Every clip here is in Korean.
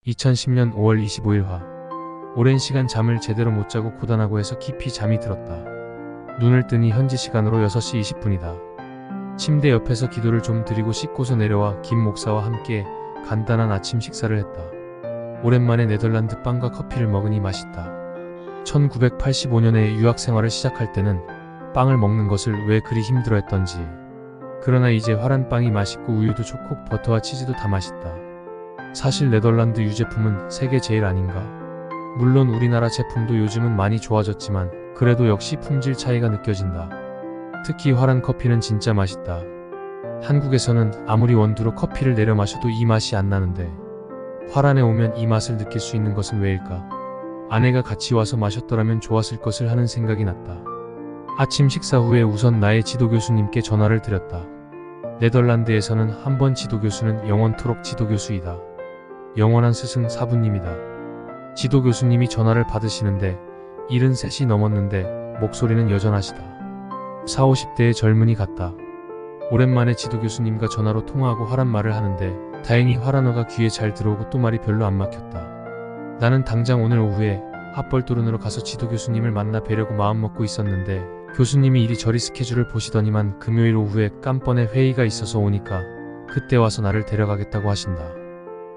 2010년 5월 25일화. 오랜 시간 잠을 제대로 못 자고 고단하고 해서 깊이 잠이 들었다. 눈을 뜨니 현지 시간으로 6시 20분이다. 침대 옆에서 기도를 좀 드리고 씻고서 내려와 김 목사와 함께 간단한 아침 식사를 했다. 오랜만에 네덜란드 빵과 커피를 먹으니 맛있다. 1985년에 유학 생활을 시작할 때는 빵을 먹는 것을 왜 그리 힘들어했던지. 그러나 이제 화란 빵이 맛있고 우유도 좋고 버터와 치즈도 다 맛있다. 사실 네덜란드 유제품은 세계 제일 아닌가? 물론 우리나라 제품도 요즘은 많이 좋아졌지만 그래도 역시 품질 차이가 느껴진다. 특히 화란 커피는 진짜 맛있다. 한국에서는 아무리 원두로 커피를 내려 마셔도 이 맛이 안 나는데 화란에 오면 이 맛을 느낄 수 있는 것은 왜일까? 아내가 같이 와서 마셨더라면 좋았을 것을 하는 생각이 났다. 아침 식사 후에 우선 나의 지도 교수님께 전화를 드렸다. 네덜란드에서는 한 번 지도 교수는 영원토록 지도 교수이다. 영원한 스승 사부님이다. 지도 교수님이 전화를 받으시는데 73이 넘었는데 목소리는 여전하시다. 40, 50대의 젊은이 같다. 오랜만에 지도 교수님과 전화로 통화하고 화란 말을 하는데 다행히 화란어가 귀에 잘 들어오고 또 말이 별로 안 막혔다. 나는 당장 오늘 오후에 핫벌도른으로 가서 지도 교수님을 만나 뵈려고 마음먹고 있었는데 교수님이 이리저리 스케줄을 보시더니만 금요일 오후에 깜번에 회의가 있어서 오니까 그때 와서 나를 데려가겠다고 하신다.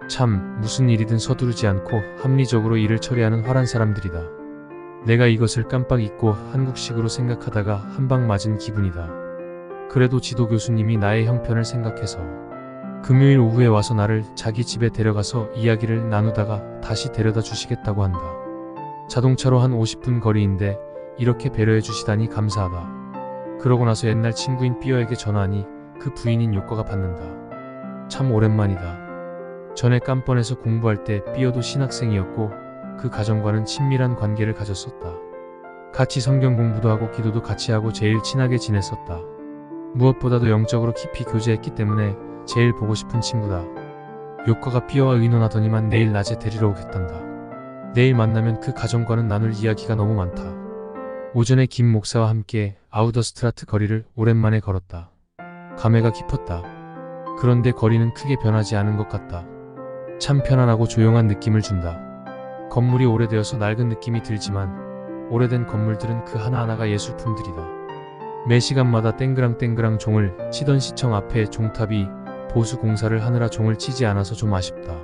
참 무슨 일이든 서두르지 않고 합리적으로 일을 처리하는 화란 사람들이다. 내가 이것을 깜빡 잊고 한국식으로 생각하다가 한 방 맞은 기분이다. 그래도 지도 교수님이 나의 형편을 생각해서 금요일 오후에 와서 나를 자기 집에 데려가서 이야기를 나누다가 다시 데려다 주시겠다고 한다. 자동차로 한 50분 거리인데 이렇게 배려해 주시다니 감사하다. 그러고 나서 옛날 친구인 삐어에게 전화하니 그 부인인 요커가 받는다. 참 오랜만이다. 전에 깜번에서 공부할 때 삐어도 신학생이었고 그 가정과는 친밀한 관계를 가졌었다. 같이 성경 공부도 하고 기도도 같이 하고 제일 친하게 지냈었다. 무엇보다도 영적으로 깊이 교제했기 때문에 제일 보고 싶은 친구다. 요커가 삐어와 의논하더니만 내일 낮에 데리러 오겠단다. 내일 만나면 그 가정과는 나눌 이야기가 너무 많다. 오전에 김 목사와 함께 아우더스트라트 거리를 오랜만에 걸었다. 감회가 깊었다. 그런데 거리는 크게 변하지 않은 것 같다. 참 편안하고 조용한 느낌을 준다. 건물이 오래되어서 낡은 느낌이 들지만 오래된 건물들은 그 하나하나가 예술품들이다. 매 시간마다 땡그랑땡그랑 종을 치던 시청 앞에 종탑이 보수 공사를 하느라 종을 치지 않아서 좀 아쉽다.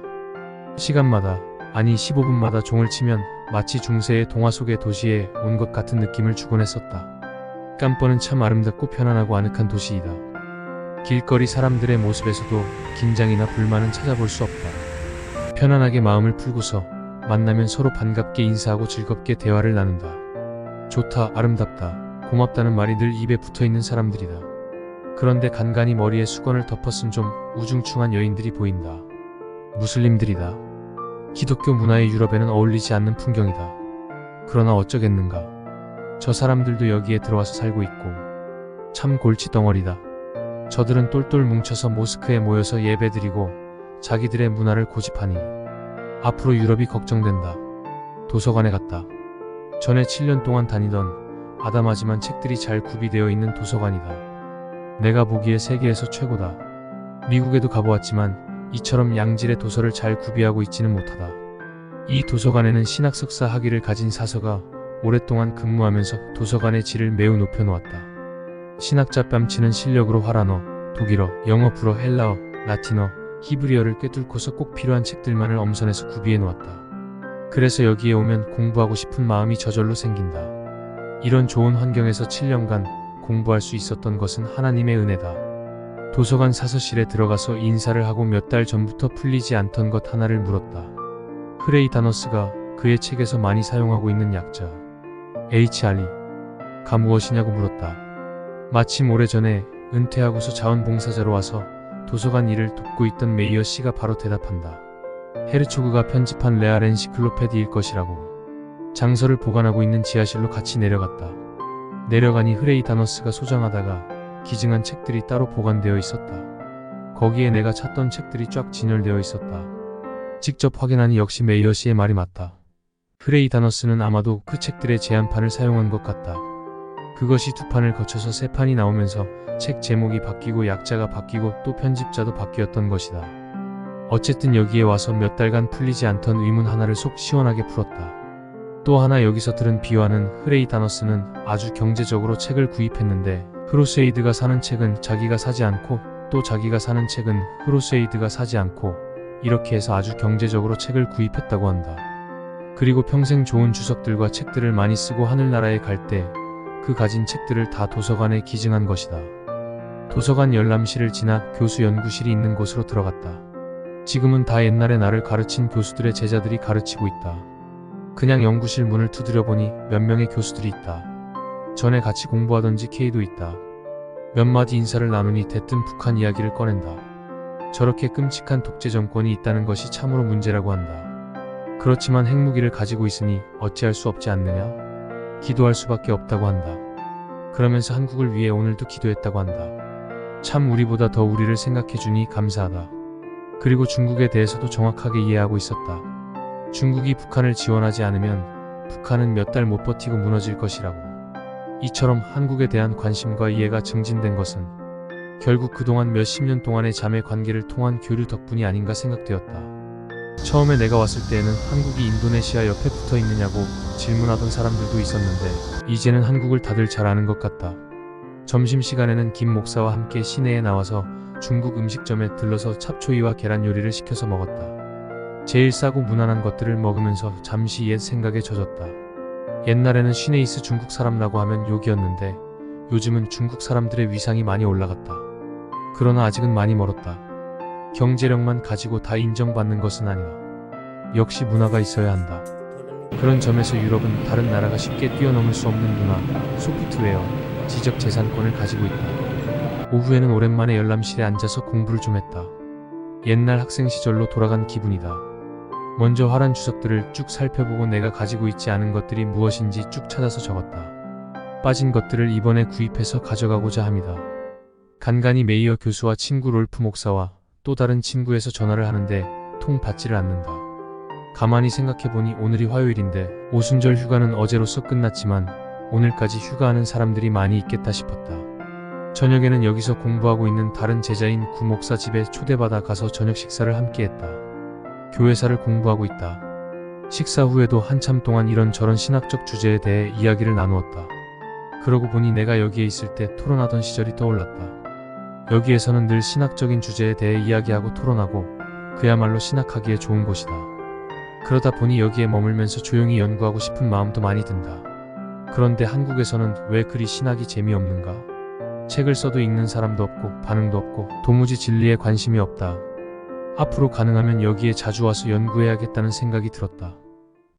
시간마다 아니 15분마다 종을 치면 마치 중세의 동화 속의 도시에 온 것 같은 느낌을 주곤 했었다. 깜번은 참 아름답고 편안하고 아늑한 도시이다. 길거리 사람들의 모습에서도 긴장이나 불만은 찾아볼 수 없다. 편안하게 마음을 풀고서 만나면 서로 반갑게 인사하고 즐겁게 대화를 나눈다. 좋다, 아름답다, 고맙다는 말이 늘 입에 붙어있는 사람들이다. 그런데 간간히 머리에 수건을 덮어쓴 좀 우중충한 여인들이 보인다. 무슬림들이다. 기독교 문화의 유럽에는 어울리지 않는 풍경이다. 그러나 어쩌겠는가. 저 사람들도 여기에 들어와서 살고 있고 참 골치덩어리다. 저들은 똘똘 뭉쳐서 모스크에 모여서 예배드리고 자기들의 문화를 고집하니 앞으로 유럽이 걱정된다. 도서관에 갔다. 전에 7년 동안 다니던 아담하지만 책들이 잘 구비되어 있는 도서관이다. 내가 보기에 세계에서 최고다. 미국에도 가보았지만 이처럼 양질의 도서를 잘 구비하고 있지는 못하다. 이 도서관에는 신학 석사 학위를 가진 사서가 오랫동안 근무하면서 도서관의 질을 매우 높여놓았다. 신학자 뺨치는 실력으로 화란어, 독일어, 영어, 불어, 헬라어, 라틴어, 히브리어를 꿰뚫고서 꼭 필요한 책들만을 엄선해서 구비해놓았다. 그래서 여기에 오면 공부하고 싶은 마음이 저절로 생긴다. 이런 좋은 환경에서 7년간 공부할 수 있었던 것은 하나님의 은혜다. 도서관 사서실에 들어가서 인사를 하고 몇 달 전부터 풀리지 않던 것 하나를 물었다. 흐레이 다너스가 그의 책에서 많이 사용하고 있는 약자 HRE가 무엇이냐고 물었다. 마침 오래전에 은퇴하고서 자원봉사자로 와서 도서관 일을 돕고 있던 메이어 씨가 바로 대답한다. 헤르초그가 편집한 레알 엔시클로페디일 것이라고. 장서를 보관하고 있는 지하실로 같이 내려갔다. 내려가니 흐레이 다너스가 소장하다가 기증한 책들이 따로 보관되어 있었다. 거기에 내가 찾던 책들이 쫙 진열되어 있었다. 직접 확인하니 역시 메이어 씨의 말이 맞다. 흐레이 다너스는 아마도 그 책들의 제한판을 사용한 것 같다. 그것이 두 판을 거쳐서 세 판이 나오면서 책 제목이 바뀌고 약자가 바뀌고 또 편집자도 바뀌었던 것이다. 어쨌든 여기에 와서 몇 달간 풀리지 않던 의문 하나를 속 시원하게 풀었다. 또 하나 여기서 들은 비화는 흐레이다너스는 아주 경제적으로 책을 구입했는데 흐로세이드가 사는 책은 자기가 사지 않고 또 자기가 사는 책은 흐로세이드가 사지 않고 이렇게 해서 아주 경제적으로 책을 구입했다고 한다. 그리고 평생 좋은 주석들과 책들을 많이 쓰고 하늘나라에 갈 때 그 가진 책들을 다 도서관에 기증한 것이다. 도서관 열람실을 지나 교수 연구실이 있는 곳으로 들어갔다. 지금은 다 옛날에 나를 가르친 교수들의 제자들이 가르치고 있다. 그냥 연구실 문을 두드려 보니 몇 명의 교수들이 있다. 전에 같이 공부하던 GK도 있다. 몇 마디 인사를 나누니 대뜸 북한 이야기를 꺼낸다. 저렇게 끔찍한 독재 정권이 있다는 것이 참으로 문제라고 한다. 그렇지만 핵무기를 가지고 있으니 어찌할 수 없지 않느냐? 기도할 수밖에 없다고 한다. 그러면서 한국을 위해 오늘도 기도했다고 한다. 참 우리보다 더 우리를 생각해주니 감사하다. 그리고 중국에 대해서도 정확하게 이해하고 있었다. 중국이 북한을 지원하지 않으면 북한은 몇 달 못 버티고 무너질 것이라고. 이처럼 한국에 대한 관심과 이해가 증진된 것은 결국 그동안 몇십 년 동안의 자매 관계를 통한 교류 덕분이 아닌가 생각되었다. 처음에 내가 왔을 때에는 한국이 인도네시아 옆에 붙어 있느냐고 질문하던 사람들도 있었는데 이제는 한국을 다들 잘 아는 것 같다. 점심시간에는 김 목사와 함께 시내에 나와서 중국 음식점에 들러서 찹초이와 계란 요리를 시켜서 먹었다. 제일 싸고 무난한 것들을 먹으면서 잠시 옛 생각에 젖었다. 옛날에는 시네이스 중국 사람라고 하면 욕이었는데 요즘은 중국 사람들의 위상이 많이 올라갔다. 그러나 아직은 많이 멀었다. 경제력만 가지고 다 인정받는 것은 아니다. 역시 문화가 있어야 한다. 그런 점에서 유럽은 다른 나라가 쉽게 뛰어넘을 수 없는 문화, 소프트웨어, 지적 재산권을 가지고 있다. 오후에는 오랜만에 열람실에 앉아서 공부를 좀 했다. 옛날 학생 시절로 돌아간 기분이다. 먼저 화란 주석들을 쭉 살펴보고 내가 가지고 있지 않은 것들이 무엇인지 쭉 찾아서 적었다. 빠진 것들을 이번에 구입해서 가져가고자 합니다. 간간히 메이어 교수와 친구 롤프 목사와 또 다른 친구에서 전화를 하는데 통 받지를 않는다. 가만히 생각해보니 오늘이 화요일인데 오순절 휴가는 어제로써 끝났지만 오늘까지 휴가하는 사람들이 많이 있겠다 싶었다. 저녁에는 여기서 공부하고 있는 다른 제자인 구 목사 집에 초대받아 가서 저녁 식사를 함께 했다. 교회사를 공부하고 있다. 식사 후에도 한참 동안 이런저런 신학적 주제에 대해 이야기를 나누었다. 그러고 보니 내가 여기에 있을 때 토론하던 시절이 떠올랐다. 여기에서는 늘 신학적인 주제에 대해 이야기하고 토론하고 그야말로 신학하기에 좋은 곳이다. 그러다 보니 여기에 머물면서 조용히 연구하고 싶은 마음도 많이 든다. 그런데 한국에서는 왜 그리 신학이 재미없는가? 책을 써도 읽는 사람도 없고 반응도 없고 도무지 진리에 관심이 없다. 앞으로 가능하면 여기에 자주 와서 연구해야겠다는 생각이 들었다.